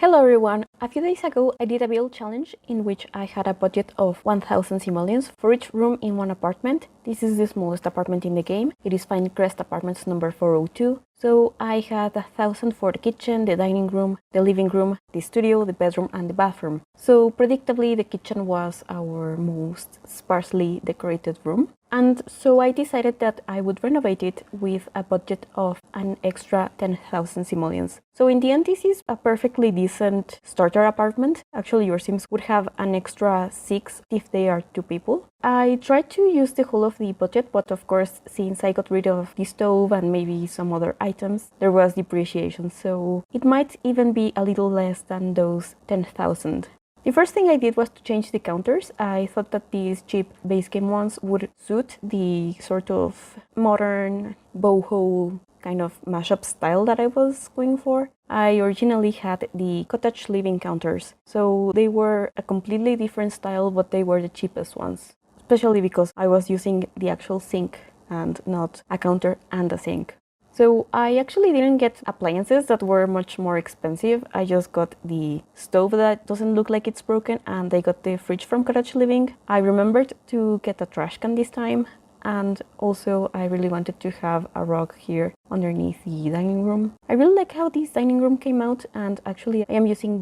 Hello everyone! A few days ago I did a build challenge in which I had a budget of 1000 simoleons for each room in one apartment. This is the smallest apartment in the game. It is Pinecrest Apartments number 402. So I had 1000 for the kitchen, the dining room, the living room, the studio, the bedroom and the bathroom. So predictably the kitchen was our most sparsely decorated room. And so I decided that I would renovate it with a budget of an extra 10,000 simoleons. So in the end, this is a perfectly decent starter apartment. Actually, your Sims would have an extra 6 if they are 2 people. I tried to use the whole of the budget, but of course, since I got rid of the stove and maybe some other items, there was depreciation, so it might even be a little less than those 10,000. The first thing I did was to change the counters. I thought that these cheap base game ones would suit the sort of modern boho kind of mashup style that I was going for. I originally had the cottage living counters, so they were a completely different style, but they were the cheapest ones, especially because I was using the actual sink and not a counter and a sink. So I actually didn't get appliances that were much more expensive. I just got the stove that doesn't look like it's broken, and I got the fridge from Cottage Living. I remembered to get a trash can this time, and also I really wanted to have a rug here underneath the dining room. I really like how this dining room came out, and actually I am using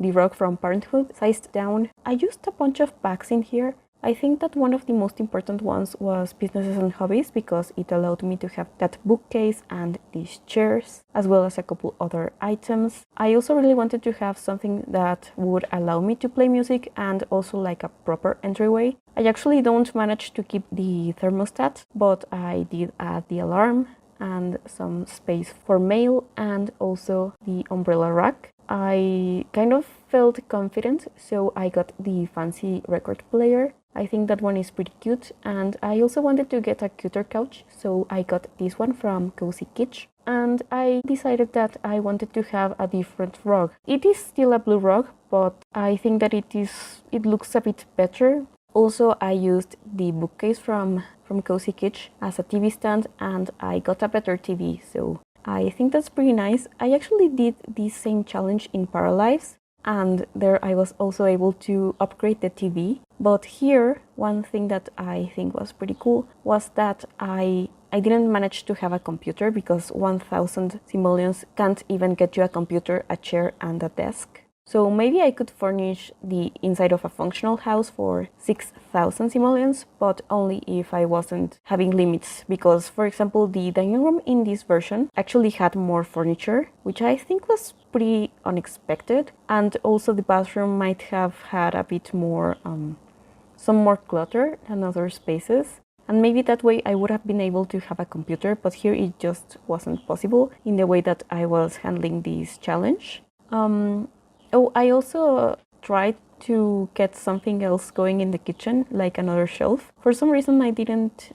the rug from Parenthood sized down. I used a bunch of bags in here. I think that one of the most important ones was businesses and hobbies, because it allowed me to have that bookcase and these chairs, as well as a couple other items. I also really wanted to have something that would allow me to play music and also like a proper entryway. I actually don't manage to keep the thermostat, but I did add the alarm and some space for mail and also the umbrella rack. I kind of felt confident, so I got the fancy record player. I think that one is pretty cute, and I also wanted to get a cuter couch, so I got this one from Cozy Kitsch. And I decided that I wanted to have a different rug. It is still a blue rug, but I think that it looks a bit better. Also, I used the bookcase from Cozy Kitsch as a TV stand, and I got a better TV, so I think that's pretty nice. I actually did the same challenge in Paralives, and there I was also able to upgrade the TV. But here, one thing that I think was pretty cool was that I didn't manage to have a computer, because 1000 simoleons can't even get you a computer, a chair and a desk. So maybe I could furnish the inside of a functional house for 6000 simoleons, but only if I wasn't having limits, because for example the dining room in this version actually had more furniture, which I think was pretty unexpected, and also the bathroom might have had a bit more some more clutter than other spaces, and maybe that way I would have been able to have a computer, but here it just wasn't possible in the way that I was handling this challenge. Oh, I also tried to get something else going in the kitchen, like another shelf. For some reason I didn't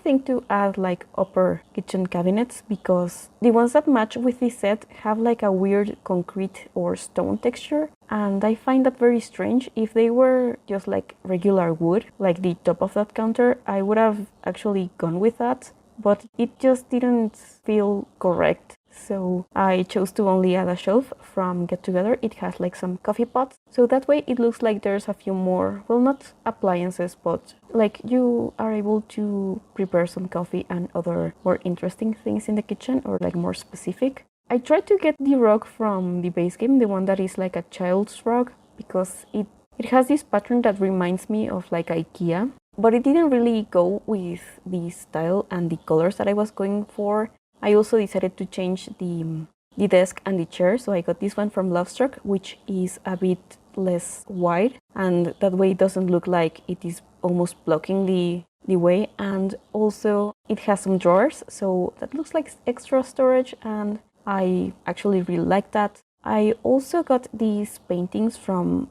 think to add like upper kitchen cabinets, because the ones that match with this set have like a weird concrete or stone texture, and I find that very strange. If they were just like regular wood, like the top of that counter, I would have actually gone with that, but it just didn't feel correct. So I chose to only add a shelf from Get Together. It has like some coffee pots, so that way it looks like there's a few more, well, not appliances, but like you are able to prepare some coffee and other more interesting things in the kitchen, or like more specific. I tried to get the rug from the base game, the one that is like a child's rug, because it has this pattern that reminds me of like IKEA, but it didn't really go with the style and the colors that I was going for. I also decided to change the desk and the chair, so I got this one from Lovestruck, which is a bit less wide, and that way it doesn't look like it is almost blocking the way, and also it has some drawers, so that looks like extra storage, and I actually really like that. I also got these paintings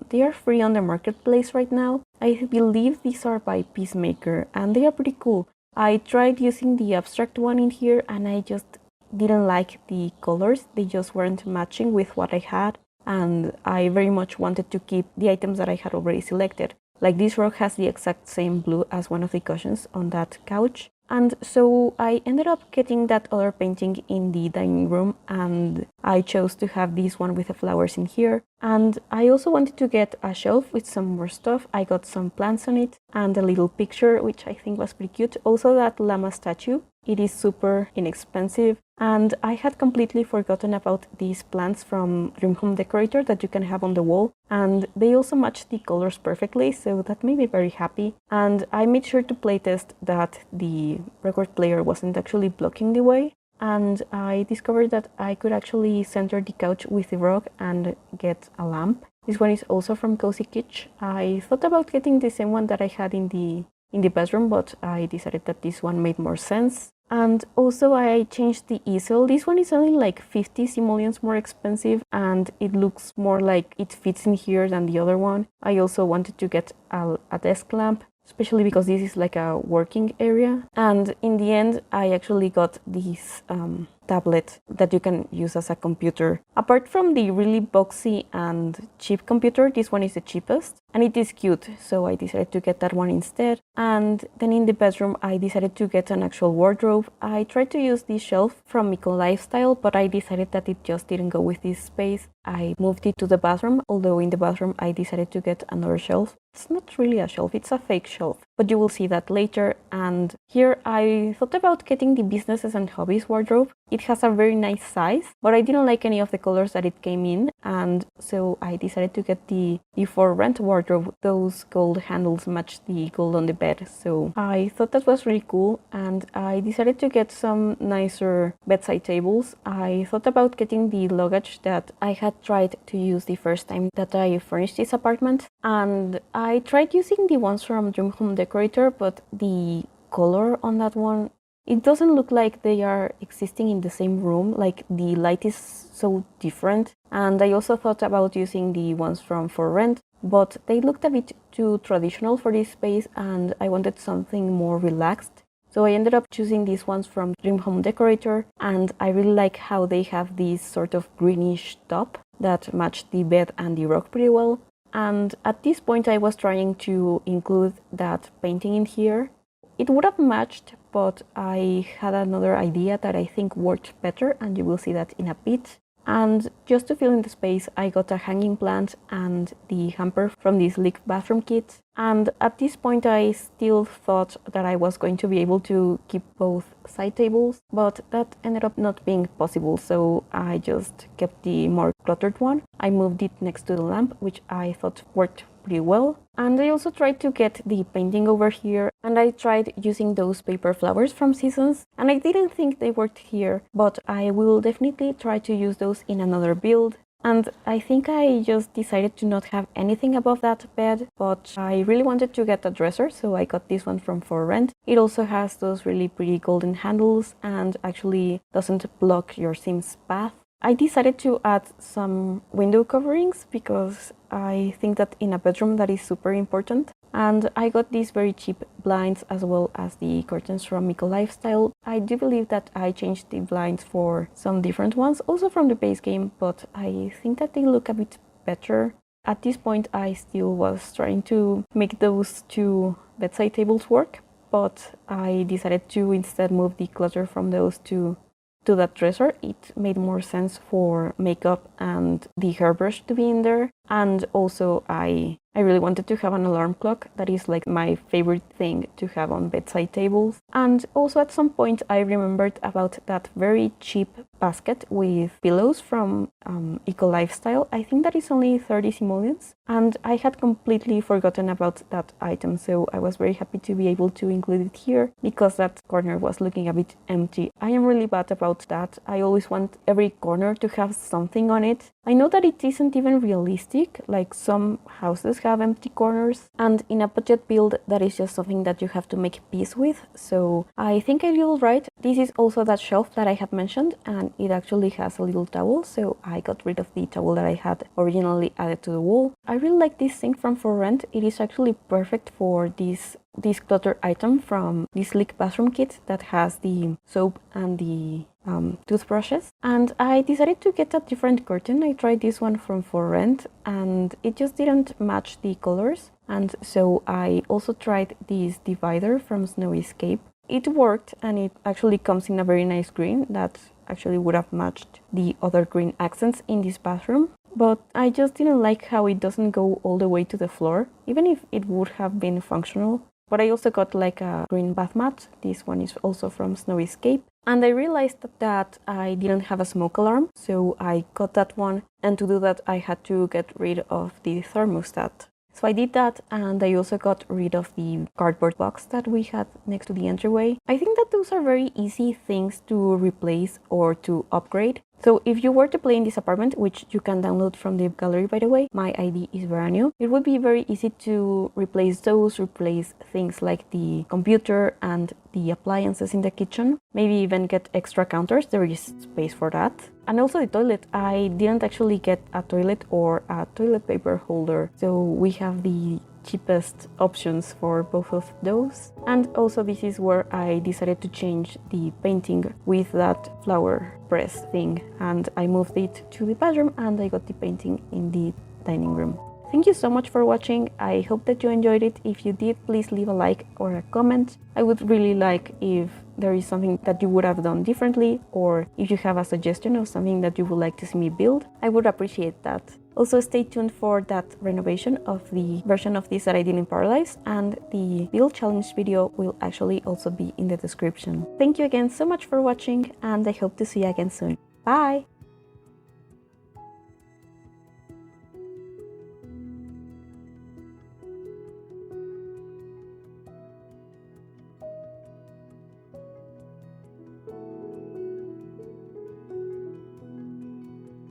they are free on the marketplace right now. I believe these are by Peacemaker, and they are pretty cool. I tried using the abstract one in here, and I just didn't like the colors. They just weren't matching with what I had, and I very much wanted to keep the items that I had already selected. Like this rug has the exact same blue as one of the cushions on that couch, And so I ended up getting that other painting in the dining room, and I chose to have this one with the flowers in here. And I also wanted to get a shelf with some more stuff. I got some plants on it and a little picture, which I think was pretty cute. Also that llama statue. It is super inexpensive, and I had completely forgotten about these plants from Dream Home Decorator that you can have on the wall, and they also match the colors perfectly, so that made me very happy. And I made sure to playtest that the record player wasn't actually blocking the way, and I discovered that I could actually center the couch with the rug and get a lamp. This one is also from Cozy Kitsch. I thought about getting the same one that I had in the bedroom, but I decided that this one made more sense. And also I changed the easel. This one is only like 50 simoleons more expensive, and it looks more like it fits in here than the other one. I also wanted to get a desk lamp, especially because this is like a working area. And in the end, I actually got this tablet that you can use as a computer. Apart from the really boxy and cheap computer, this one is the cheapest, and it is cute, so I decided to get that one instead. And then in the bedroom, I decided to get an actual wardrobe. I tried to use this shelf from Miko Lifestyle, but I decided that it just didn't go with this space. I moved it to the bathroom, although in the bathroom I decided to get another shelf. It's not really a shelf, it's a fake shelf, but you will see that later. And here I thought about getting the businesses and hobbies wardrobe. It has a very nice size, but I didn't like any of the colors that it came in, and so I decided to get the for rent wardrobe. Those gold handles match the gold on the bed, so I thought that was really cool, and I decided to get some nicer bedside tables. I thought about getting the luggage that I had tried to use the first time that I furnished this apartment, and I tried using the ones from Dream Home Decorator, but the color on that one, it doesn't look like they are existing in the same room. Like, the light is so different. And I also thought about using the ones from For Rent, but they looked a bit too traditional for this space, and I wanted something more relaxed. So I ended up choosing these ones from Dream Home Decorator, and I really like how they have this sort of greenish top that match the bed and the rug pretty well. And at this point I was trying to include that painting in here. It would have matched, but I had another idea that I think worked better, and you will see that in a bit. And just to fill in the space, I got a hanging plant and the hamper from this Sleek bathroom kit. And at this point I still thought that I was going to be able to keep both side tables, but that ended up not being possible, so I just kept the more cluttered one. I moved it next to the lamp, which I thought worked pretty well. And I also tried to get the painting over here, and I tried using those paper flowers from Seasons, and I didn't think they worked here, but I will definitely try to use those in another build. And I think I just decided to not have anything above that bed, but I really wanted to get a dresser, so I got this one from For Rent. It also has those really pretty golden handles and actually doesn't block your Sim's path. I decided to add some window coverings because I think that in a bedroom that is super important. And I got these very cheap blinds as well as the curtains from Miko Lifestyle. I do believe that I changed the blinds for some different ones, also from the base game, but I think that they look a bit better. At this point I still was trying to make those two bedside tables work, but I decided to instead move the clutter from those to that dresser. It made more sense for makeup and the hairbrush to be in there. And also I really wanted to have an alarm clock. That is like my favorite thing to have on bedside tables. And also at some point I remembered about that very cheap basket with pillows from Eco Lifestyle. I think that is only 30 simoleons, and I had completely forgotten about that item, so I was very happy to be able to include it here because that corner was looking a bit empty. I am really bad about that. I always want every corner to have something on it. I know that it isn't even realistic, like some houses have empty corners, and in a budget build that is just something that you have to make peace with, so I think I did all right. This is also that shelf that I had mentioned, and it actually has a little towel, so I got rid of the towel that I had originally added to the wall. I really like this sink from For Rent. It is actually perfect for this clutter item from the Sleek bathroom kit that has the soap and the toothbrushes. And I decided to get a different curtain. I tried this one from For Rent and it just didn't match the colors, and so I also tried this divider from Snowy Escape. it worked, and it actually comes in a very nice green that actually would have matched the other green accents in this bathroom. But I just didn't like how it doesn't go all the way to the floor, even if it would have been functional. But I also got like a green bath mat. This one is also from Snowy Escape. And I realized that I didn't have a smoke alarm, so I got that one. And to do that, I had to get rid of the thermostat. So I did that, and I also got rid of the cardboard box that we had next to the entryway. I think that those are very easy things to replace or to upgrade. So if you were to play in this apartment, which you can download from the gallery by the way, my ID is Verano, it would be very easy to replace things like the computer and the appliances in the kitchen, maybe even get extra counters, there is space for that. And also the toilet, I didn't actually get a toilet or a toilet paper holder, so we have the cheapest options for both of those. And also this is where I decided to change the painting with that flower press thing, and I moved it to the bedroom and I got the painting in the dining room. Thank you so much for watching. I hope that you enjoyed it. If you did, please leave a like or a comment. I would really like if there is something that you would have done differently, or if you have a suggestion of something that you would like to see me build, I would appreciate that. Also stay tuned for that renovation of the version of this that I did in Paralives, and the build challenge video will actually also be in the description. Thank you again so much for watching, and I hope to see you again soon. Bye!